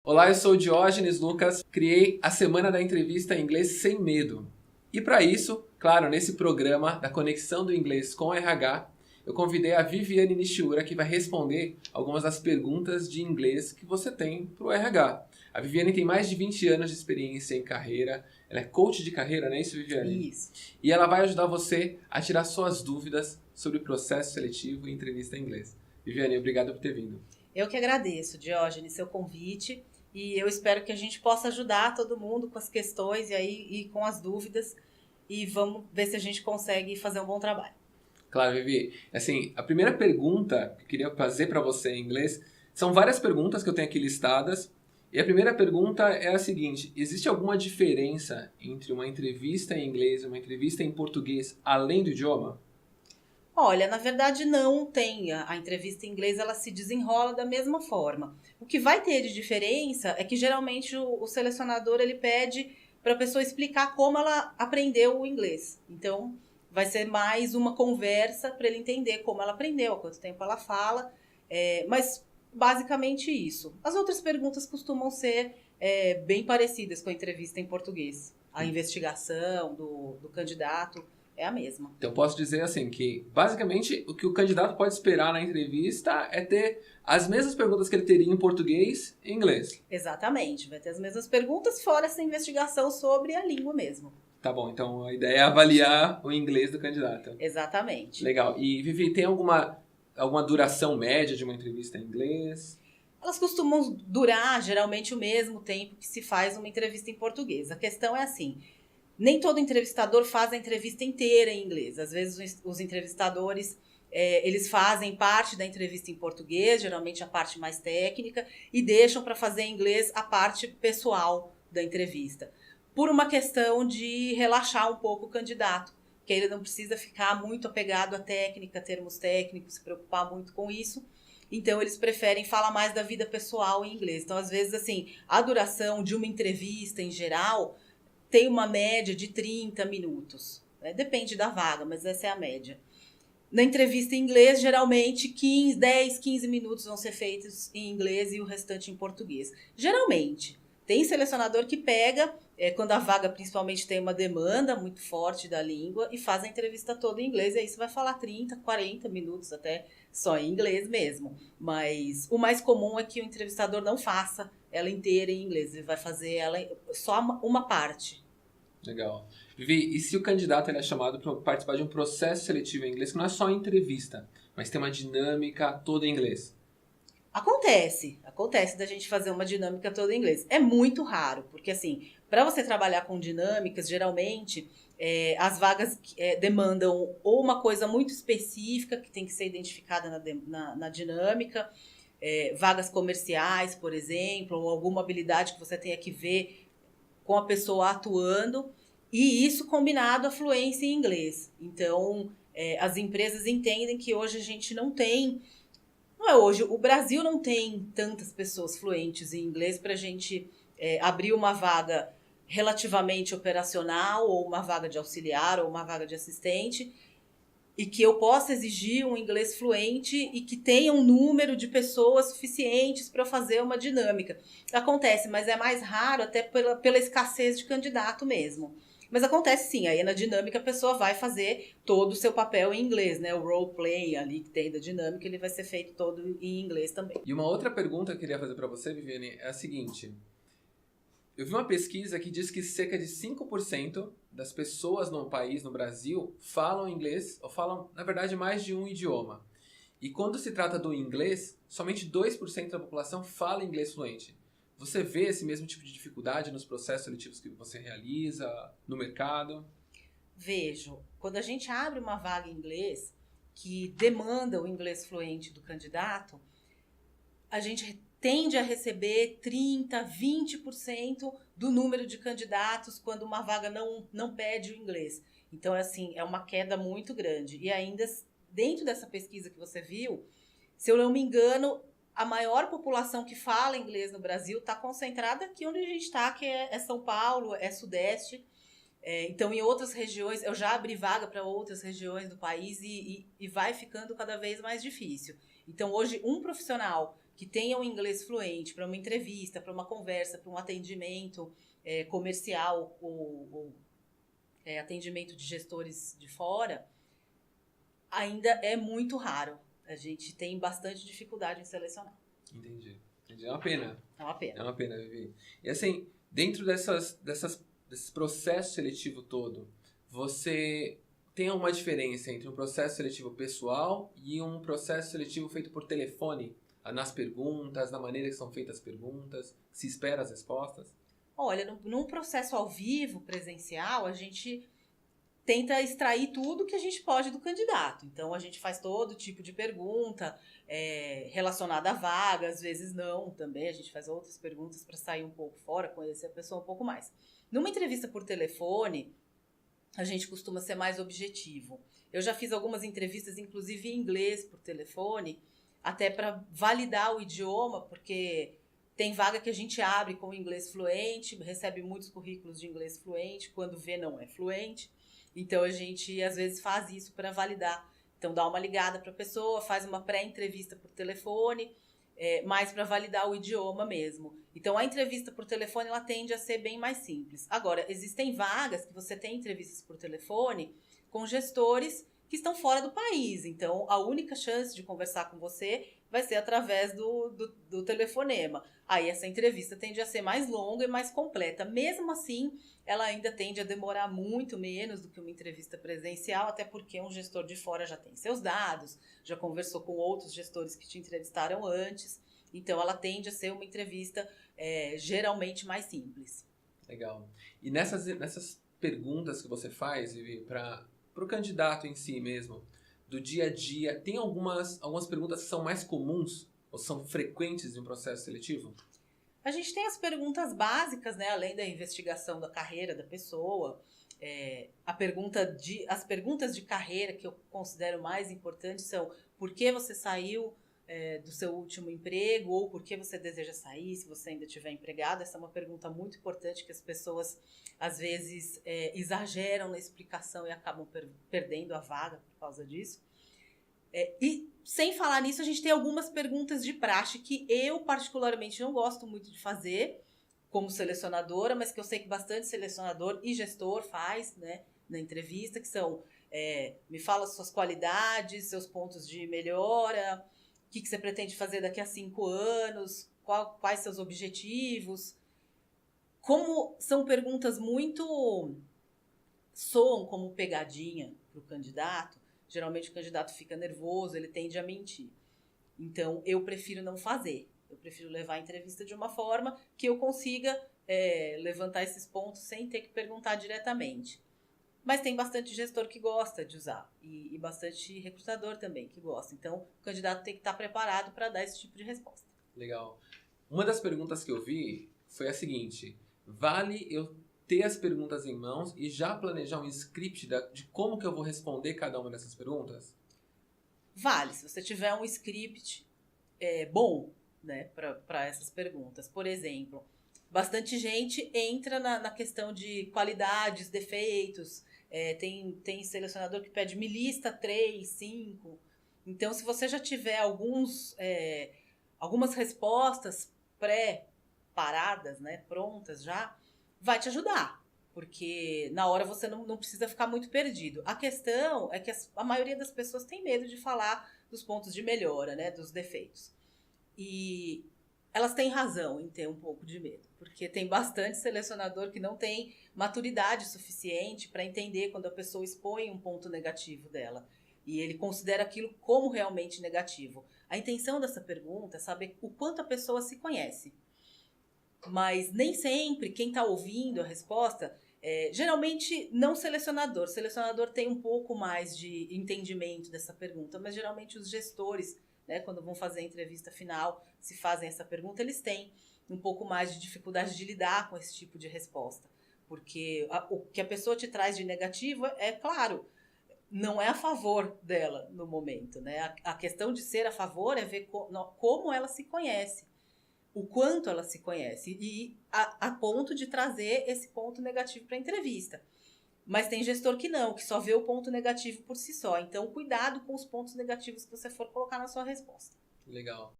Olá, eu sou o Diógenes Lucas, criei a Semana da Entrevista em Inglês Sem Medo. E para isso, claro, nesse programa da Conexão do Inglês com o RH, eu convidei a Viviane Nishiura, que vai responder algumas das perguntas de inglês que você tem para o RH. A Viviane tem mais de 20 anos de experiência em carreira, ela é coach de carreira, não é isso, Viviane? Isso. E ela vai ajudar você a tirar suas dúvidas sobre o processo seletivo e entrevista em inglês. Viviane, obrigado por ter vindo. Eu que agradeço, Diógenes, seu convite, e eu espero que a gente possa ajudar todo mundo com as questões e com as dúvidas, e vamos ver se a gente consegue fazer um bom trabalho. Claro, Vivi. Assim, a primeira pergunta que eu queria fazer para você em inglês, são várias perguntas que eu tenho aqui listadas, e a primeira pergunta é a seguinte: existe alguma diferença entre uma entrevista em inglês e uma entrevista em português, além do idioma? Olha, na verdade não tem. A entrevista em inglês ela se desenrola da mesma forma. O que vai ter de diferença é que geralmente o selecionador ele pede para a pessoa explicar como ela aprendeu o inglês. Então, vai ser mais uma conversa para ele entender como ela aprendeu, há quanto tempo ela fala, mas basicamente isso. As outras perguntas costumam ser bem parecidas com a entrevista em português. A investigação do candidato é a mesma. Então, eu posso dizer assim que, basicamente, o que o candidato pode esperar na entrevista é ter as mesmas perguntas que ele teria em português e inglês. Exatamente, vai ter as mesmas perguntas, fora essa investigação sobre a língua mesmo. Tá bom, então a ideia é avaliar o inglês do candidato. Exatamente. Legal. E, Vivi, tem alguma duração média de uma entrevista em inglês? Elas costumam durar geralmente o mesmo tempo que se faz uma entrevista em português. A questão é assim: nem todo entrevistador faz a entrevista inteira em inglês. Às vezes os entrevistadores eles fazem parte da entrevista em português, geralmente a parte mais técnica, e deixam para fazer em inglês a parte pessoal da entrevista, por uma questão de relaxar um pouco o candidato, que ele não precisa ficar muito apegado à técnica, termos técnicos, se preocupar muito com isso. Então, eles preferem falar mais da vida pessoal em inglês. Então, às vezes, assim, a duração de uma entrevista em geral tem uma média de 30 minutos. Né? Depende da vaga, mas essa é a média. Na entrevista em inglês, geralmente 10, 15 minutos vão ser feitos em inglês e o restante em português. Geralmente. Tem selecionador que pega, quando a vaga principalmente tem uma demanda muito forte da língua, e faz a entrevista toda em inglês, e aí você vai falar 30, 40 minutos até só em inglês mesmo. Mas o mais comum é que o entrevistador não faça ela inteira em inglês, ele vai fazer ela só uma parte. Legal. Vivi, e se o candidato ele é chamado para participar de um processo seletivo em inglês, que não é só entrevista, mas tem uma dinâmica toda em inglês? Acontece da gente fazer uma dinâmica toda em inglês. É muito raro, porque assim, para você trabalhar com dinâmicas, geralmente as vagas demandam ou uma coisa muito específica que tem que ser identificada na dinâmica, vagas comerciais, por exemplo, ou alguma habilidade que você tenha que ver com a pessoa atuando, e isso combinado à fluência em inglês. Então, as empresas entendem que hoje a gente não tem... Não é hoje, o Brasil não tem tantas pessoas fluentes em inglês para a gente abrir uma vaga relativamente operacional, ou uma vaga de auxiliar, ou uma vaga de assistente, e que eu possa exigir um inglês fluente e que tenha um número de pessoas suficientes para fazer uma dinâmica. Acontece, mas é mais raro até pela escassez de candidato mesmo. Mas acontece sim, aí na dinâmica a pessoa vai fazer todo o seu papel em inglês, né? O role play ali que tem da dinâmica, ele vai ser feito todo em inglês também. E uma outra pergunta que eu queria fazer para você, Viviane, é a seguinte: eu vi uma pesquisa que diz que cerca de 5% das pessoas no país, no Brasil, falam inglês, ou falam, na verdade, mais de um idioma. E quando se trata do inglês, somente 2% da população fala inglês fluente. Você vê esse mesmo tipo de dificuldade nos processos seletivos que você realiza, no mercado? Vejo. Quando a gente abre uma vaga em inglês que demanda o inglês fluente do candidato, a gente tende a receber 30%, 20% do número de candidatos quando uma vaga não pede o inglês. Então, assim, é uma queda muito grande. E ainda, dentro dessa pesquisa que você viu, se eu não me engano, a maior população que fala inglês no Brasil está concentrada aqui onde a gente está, que é São Paulo, é Sudeste. Então, em outras regiões, eu já abri vaga para outras regiões do país e vai ficando cada vez mais difícil. Então, hoje, um profissional que tenham inglês fluente para uma entrevista, para uma conversa, para um atendimento comercial ou atendimento de gestores de fora, ainda é muito raro. A gente tem bastante dificuldade em selecionar. Entendi. É uma pena. É uma pena. É uma pena, Vivi. E assim, dentro desse processo seletivo todo, você tem alguma diferença entre um processo seletivo pessoal e um processo seletivo feito por telefone? Nas perguntas, na maneira que são feitas as perguntas, se espera as respostas? Olha, num processo ao vivo, presencial, a gente tenta extrair tudo que a gente pode do candidato. Então, a gente faz todo tipo de pergunta relacionada à vaga, às vezes não também. A gente faz outras perguntas para sair um pouco fora, conhecer a pessoa um pouco mais. Numa entrevista por telefone, a gente costuma ser mais objetivo. Eu já fiz algumas entrevistas, inclusive em inglês, por telefone, até para validar o idioma, porque tem vaga que a gente abre com inglês fluente, recebe muitos currículos de inglês fluente, quando vê não é fluente. Então, a gente, às vezes, faz isso para validar. Então, dá uma ligada para a pessoa, faz uma pré-entrevista por telefone, mais para validar o idioma mesmo. Então, a entrevista por telefone, ela tende a ser bem mais simples. Agora, existem vagas que você tem entrevistas por telefone com gestores que estão fora do país. Então, a única chance de conversar com você vai ser através do telefonema. Aí, essa entrevista tende a ser mais longa e mais completa. Mesmo assim, ela ainda tende a demorar muito menos do que uma entrevista presencial, até porque um gestor de fora já tem seus dados, já conversou com outros gestores que te entrevistaram antes. Então, ela tende a ser uma entrevista geralmente mais simples. Legal. E nessas perguntas que você faz, Vivi, para o candidato em si mesmo, do dia a dia, tem algumas perguntas que são mais comuns ou são frequentes em um processo seletivo? A gente tem as perguntas básicas, né, além da investigação da carreira da pessoa. As perguntas de carreira que eu considero mais importantes são: por que você saiu do seu último emprego, ou por que você deseja sair se você ainda estiver empregado? Essa é uma pergunta muito importante que as pessoas às vezes exageram na explicação e acabam perdendo a vaga por causa disso. E sem falar nisso, a gente tem algumas perguntas de praxe que eu particularmente não gosto muito de fazer como selecionadora, mas que eu sei que bastante selecionador e gestor faz, né, na entrevista, que são: me fala suas qualidades, seus pontos de melhora, o que você pretende fazer daqui a 5 anos, quais seus objetivos. Como são perguntas soam como pegadinha para o candidato, geralmente o candidato fica nervoso, ele tende a mentir. Então, eu prefiro não fazer. Eu prefiro levar a entrevista de uma forma que eu consiga levantar esses pontos sem ter que perguntar diretamente. Mas tem bastante gestor que gosta de usar e bastante recrutador também que gosta. Então, o candidato tem que estar preparado para dar esse tipo de resposta. Legal. Uma das perguntas que eu vi foi a seguinte: vale eu ter as perguntas em mãos e já planejar um script de como que eu vou responder cada uma dessas perguntas? Vale, se você tiver um script bom, né, para essas perguntas. Por exemplo, bastante gente entra na questão de qualidades, defeitos. Tem selecionador que pede me lista 3, 5. Então, se você já tiver algumas respostas pré-paradas, né, prontas já, vai te ajudar. Porque na hora você não precisa ficar muito perdido. A questão é que a maioria das pessoas tem medo de falar dos pontos de melhora, né, dos defeitos. E elas têm razão em ter um pouco de medo, porque tem bastante selecionador que não tem maturidade suficiente para entender quando a pessoa expõe um ponto negativo dela e ele considera aquilo como realmente negativo. A intenção dessa pergunta é saber o quanto a pessoa se conhece. Mas nem sempre quem está ouvindo a resposta, geralmente não selecionador. O selecionador tem um pouco mais de entendimento dessa pergunta, mas geralmente os gestores, né, quando vão fazer a entrevista final, se fazem essa pergunta, eles têm um pouco mais de dificuldade de lidar com esse tipo de resposta. Porque o que a pessoa te traz de negativo claro, não é a favor dela no momento, né? A questão de ser a favor é ver como ela se conhece, o quanto ela se conhece, e a ponto de trazer esse ponto negativo para a entrevista. Mas tem gestor que não, que só vê o ponto negativo por si só. Então, cuidado com os pontos negativos que você for colocar na sua resposta. Legal.